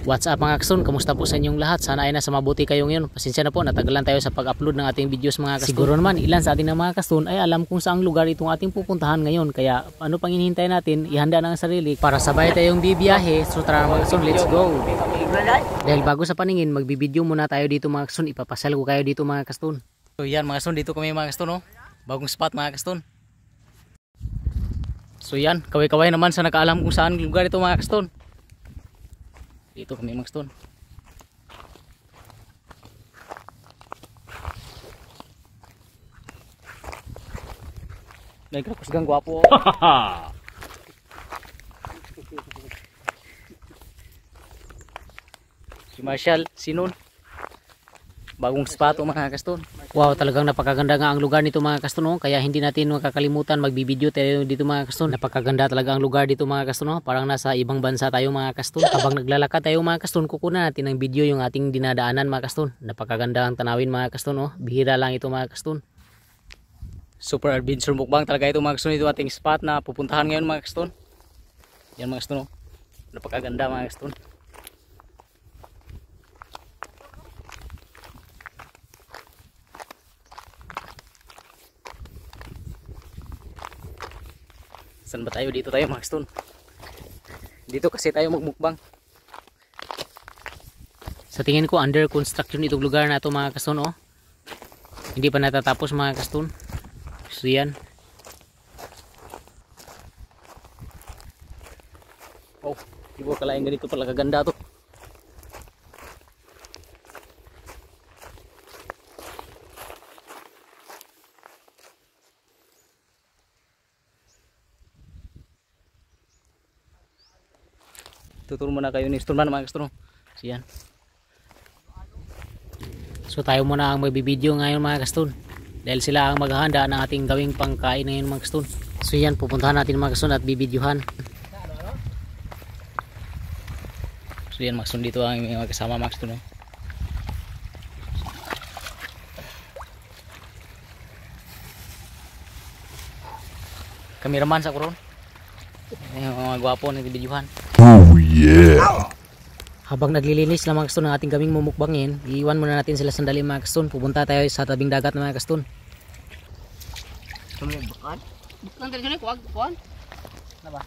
What's up mga kaston? Kamusta po sa inyong lahat? Sana ay nasa mabuti kayo ngayon. Pasensya na po, natagalan tayo sa pag-upload ng ating videos mga kaston. Siguro naman ilan sa ating na mga kaston ay alam kung saang lugar itong ating pupuntahan ngayon. Kaya ano pang hinihintay natin? Ihanda na ang sarili para sabay tayong bibiyahe. So tara mga kaston, let's go! Dahil bago sa paningin, magbibideo muna tayo dito mga kaston. Ipapasal ko kayo dito mga kaston. So yan mga kaston, dito kami mga kaston. Oh. Bagong spot mga kaston. So yan, kaway-kaway naman sa nakaalam kung saan lugar ito mga kaston. Dito kami mga kaston. May kapusgang gwapo. Si Marshall, Sinon. Bagong spot mga kaston. Wow, talagang napakaganda nga ang lugar nito mga kaston. Oh. Kaya hindi natin makakalimutan magbibideo tayo dito mga kaston. Napakaganda talaga ang lugar dito mga kaston. Oh. Parang nasa ibang bansa tayo mga kaston. Habang naglalakad tayo mga kaston, kukunan natin ng video yung ating dinadaanan mga kaston. Napakaganda ang tanawin mga kaston. Oh. Bihira lang ito mga kaston. Super adventure mukbang talaga ito mga kaston. Ito ating spot na pupuntahan ngayon mga kaston. Yan mga kaston. Oh. Napakaganda mga kaston. Saan ba tayo? Dito tayo mga kaston. Dito kasi tayo magmukbang. Sa tingin ko under construction itong lugar na ito mga kaston. Oh. Hindi pa natatapos mga kaston. So yan. Oh, di ko kalaing ganito pala kaganda to. Tuturo muna kayo ni Storman mga kaston. So yan. So tayo muna ang magbibideo ngayon mga kaston. Dahil sila ang maghahanda ng ating gawing pangkain ngayon mga kaston. So yan, pupuntahan natin mga kaston at bibidyohan. So yan mga kaston, dito ang mga kasama mga kaston. Kameraman sa kuron. Yung mga gwapo na bibidyohan. Oh yeah. Habang naglilinis lang mga kaston ng ating gawing mumukbangin, iiwan muna natin sila sandali mga kaston. Pupunta tayo sa tabing dagat mga kaston. Bukan? Bukan tadi sini kuat, kuat. Kenapa?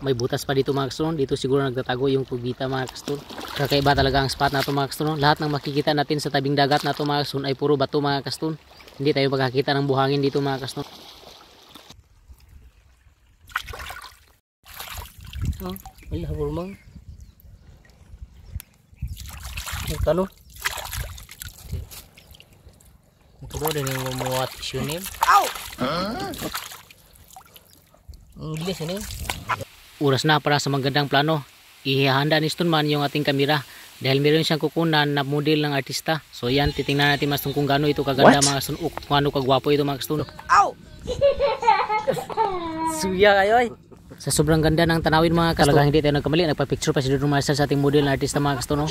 May butas pa dito mga kaston. Dito siguro nagtatago yung kubita mga kaston. Kakaiba talaga ang spot na ito mga kaston. Lahat ng makikita natin sa tabing dagat na ito mga kaston ay puro bato mga kaston. Hindi tayo makakita ng buhangin dito mga kaston. Oh, ay habulmang. Kano? Ito daw din yung muwat isyunin. Ow! English ini. Oras na para sa magandang plano. Ihahanda ni Stoneman yung ating kamera. Dahil meron siyang kukunan na model ng artista. So yan, titingnan natin mas kung gaano ito kaganda mga kaston. Kung ano kagwapo ito mga kaston. Ow! Suya kayo ay. Sa sobrang ganda ng tanawin mga kaston. Talagang hindi tayo nagkamali. Nagpa-picture pa si Don Marcel sa ating model na artista mga kaston.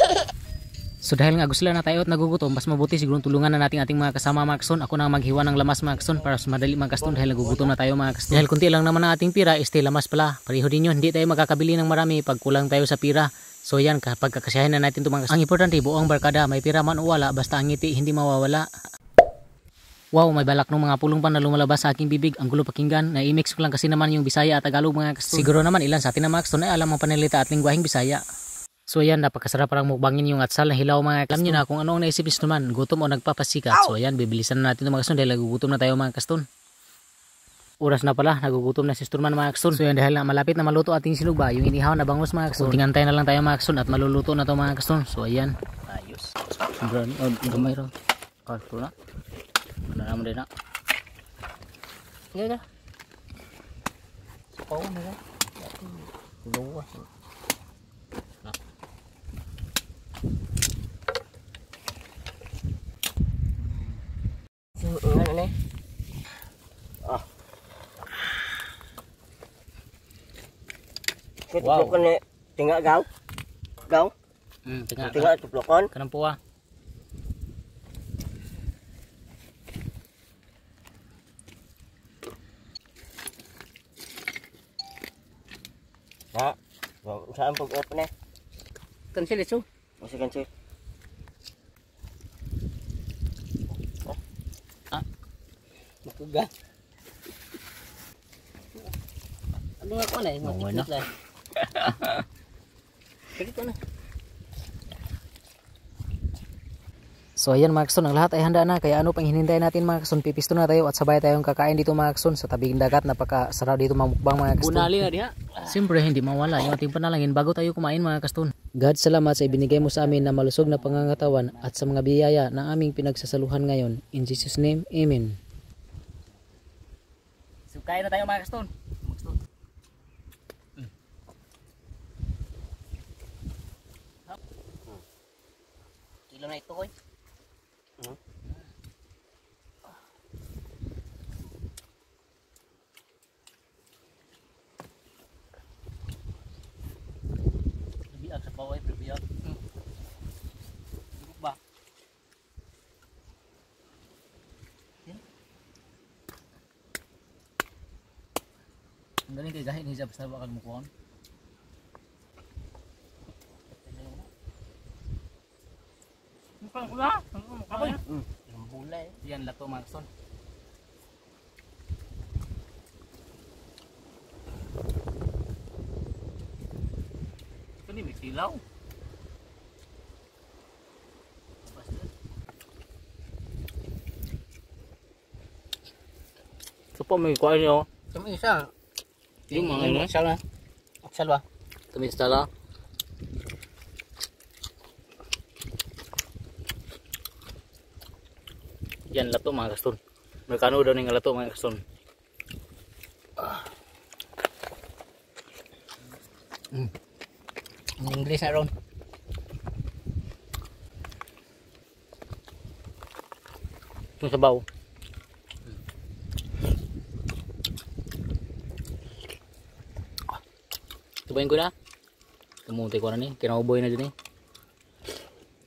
So dahil nga gusto lang na tayo at nagugutom, mas mabuti siguro tulungan na natin ating mga kasama mga kaston. Ako na maghiwa ng lamas mga kaston para mas madali mga kaston dahil nagugutom na tayo mga kaston. Dahil kunti lang naman ang ating pira, este lamas pala. Pareho din yun, hindi tayo makakabili ng marami pag kulang tayo sa pira. So yan, kapag kakasyahin na natin ito mga kaston. Ang importante, buong barkada, may pira man o wala, basta ang ngiti hindi mawawala. Wow, may balak ng mga pulong pa na lumalabas sa aking bibig. Ang gulo pakinggan, na-i-mix ko lang kasi naman yung Bisaya at Tagalog mga kaston. Siguro naman ilan sa atin na mga kaston ay alam ang panalita at lingwaheng Bisaya. So ayan, napakasarap parang mukbangin yung atsal na hilaw mga kaston. Alam nyo na kung ano ang naisip nyo naman, gutom o nagpapasikat. So ayan, bibilisan na natin ito mga kaston dahil nagugutom na tayo mga kaston. Oras na pala, nagugutom na si Storman mga kaston. So yan, dahil na malapit na maluto ating sinugba, yung inihaw na bangus mga kaston. Kunting antay na lang tayo mga kaston at maluluto na to mga kaston. So ayan, ayos. Gamay raw. Karto na. Ano naman din na. Yan na. Pau na na. Luwas. Ano na? Wow. Tuplokon ni tingga gaw. Gaw. Tingga tuplokon. Kanang puwa. Ha? Saan pag-open eh? Cancel ito. Masih cancel. Makuga. Ano nga ko na eh? Matikot lang. Sige ko na. So ayan mga kason, ang lahat ay handa na. Kaya ano pang hinintay natin mga kason, pipisto na tayo at sabay tayong kakain dito mga kason sa tabing dagat. Napakasarap dito mamukbang mga kason. Bunali na diha. Siyempre hindi mawala yung ating panalangin bago tayo kumain mga kason. God, salamat sa ibinigay mo sa amin na malusog na pangangatawan at sa mga biyaya na aming pinagsasaluhan ngayon. In Jesus' name, Amen. So kain na tayo mga kason. Kilo na ito koy. Bibiag sa bawah, bibiag. Dugog ba? Ang galing kay gahin hijab sa bakal mo kuon. Yan lato mga kason. Ito ni may silaw. Ito po may kuha niyo. Ito may isa. Yung mga ano? Aksal na. Aksal ba? Ito may isa lang. Yan lato mga kaston. Magkano daw ning lato mga kaston. Ang English na ron. Ito sabaw. Tubayin ko na. Tumuti ko na ni. Kinauboy na din eh.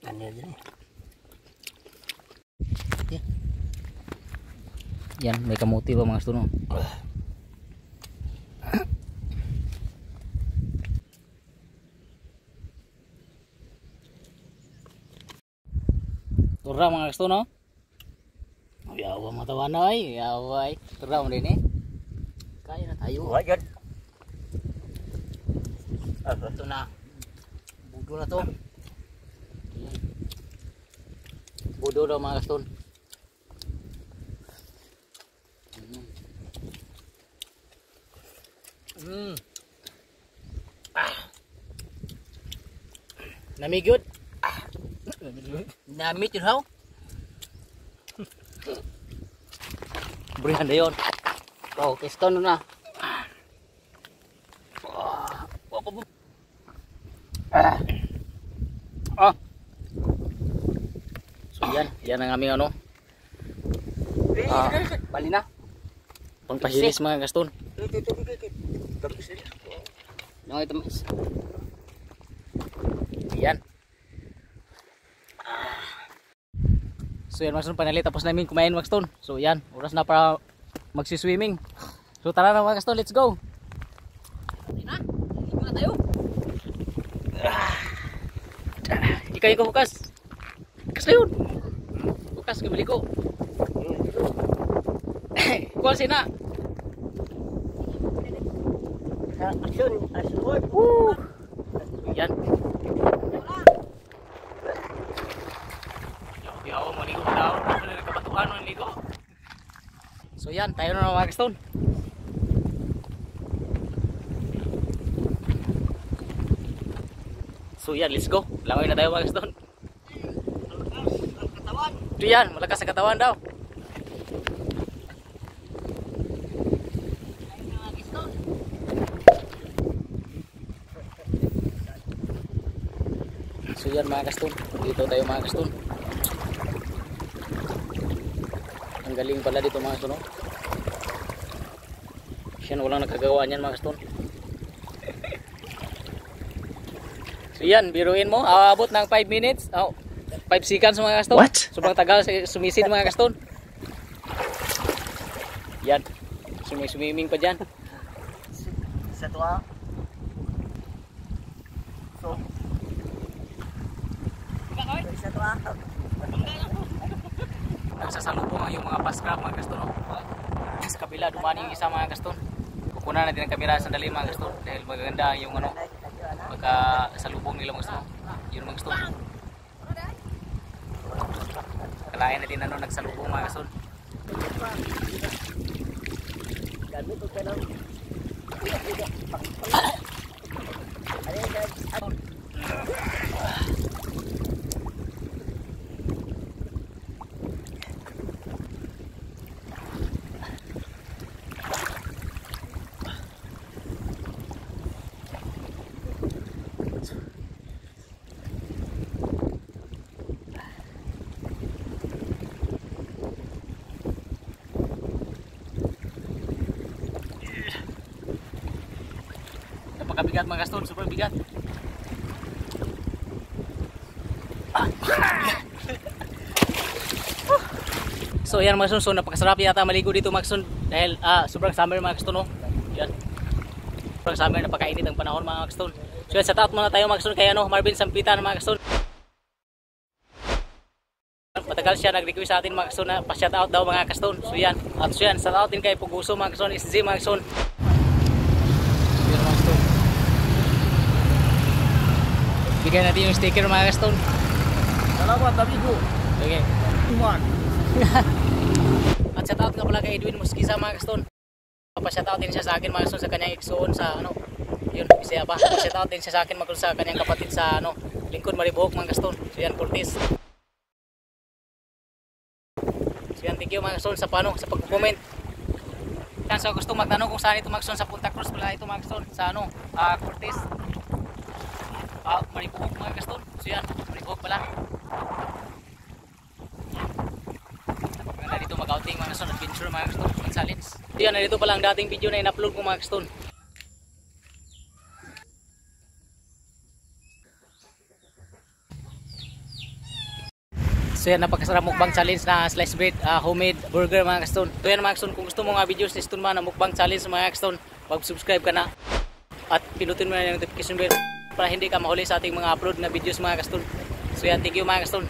Ano din eh. Yan, may kamuti pa mga stuno. Turang mga stuno. Yawa mga tawana ay, yawa ay. Turang din eh. Kaya na tayo. Wajad. Ito na. Budo na to. Budo daw mga stuno. Namigyod. Namit yun how? Burihan na yun. Oh, piston na. So yan ang aming ano. Bali na. Pangpasilis mga gaston. Yung ito mas. Yan. So yan mga panali, tapos namin kumain mga kaston. So yan, oras na para magsiswimming. So tara na mga kaston, let's go. Na, ligo na tayo. Ikaw bukas. Bukas na yun. Bukas ka maligo. Kuwal sina. Action, action. Yan. Yaw, maligo daw. Ano na kabatuhan ng ligo. So yan, tayo na mga kaston. So yan, let's go. Langoy na tayo mga kaston. Ito yan, malakas sa katawan daw. So yan mga kaston, dito tayo mga kaston. Ang galing pala dito mga kaston. Siyan, walang nakagawa niyan mga kaston. So yan, biruin mo, aabot ng 5 minutes. 5 seconds mga kaston. What? Sobrang tagal sumisid mga kaston. Yan, sumiswimming pa dyan. Sa tuwa. ko. Isa to ah. Nagsasalubong ang yung mga fast crab mga kaston. Sa kabila dumani yung isa mga kaston. Kukunan natin ang kamera sandali mga kaston dahil magaganda yung ano pagkasalubong nila mga kaston. Yun mga kaston. Kalain natin ano nagsalubong mga kaston. Gamit ko lang. Napakabigat mga kaston, super bigat. So yan mga kaston, so napakasarap yata maligo dito mga kaston dahil sobrang summer mga kaston no. Yan. Sobrang summer, napakainit ang panahon mga kaston. So yan, sa taot muna tayo mga kaston kay ano, Marvin Sampitan mga kaston. Matagal siya nag-request sa atin mga kaston na pa-shout out daw mga kaston. So yan, at so yan, shout out din kay Puguso mga kaston, SG mga kaston. Yan mga kaston. Bigyan natin yung sticker mga kaston. Salamat amigo. Okay. Iman. At shout out nga pala kay Edwin Mosquisa mga kaston. Pa-shout out din siya sa akin mga kaston sa kanyang igsoon sa ano. Yun, Bisaya pa. Pa-shout out din siya sa akin mga sa kanyang kapatid sa ano, Lingkod Maribohok mga kaston. So yan, Cortez. So yan, thank you mga kaston sa paano, sa pag-comment. Yan, so gusto magtanong kung saan ito mga kaston sa Punta Cruz pala ito mga kaston sa ano, Cortez. Maribohok mga kaston. So yan, Maribohok pala. Maganda dito mag-outing mga kaston, adventure mga kaston, mag-salins. So yan, dito pala ang dating video na in-upload ko mga kaston. So yan, napakasarap mukbang challenge na slice bread, homemade burger mga kaston. So yan mga kaston, kung gusto mo nga videos ni Stone man na mukbang challenge mga kaston, mag-subscribe ka na at pinutin mo na yung notification bell para hindi ka mahuli sa ating mga upload na videos mga kaston. So yan, thank you mga kaston.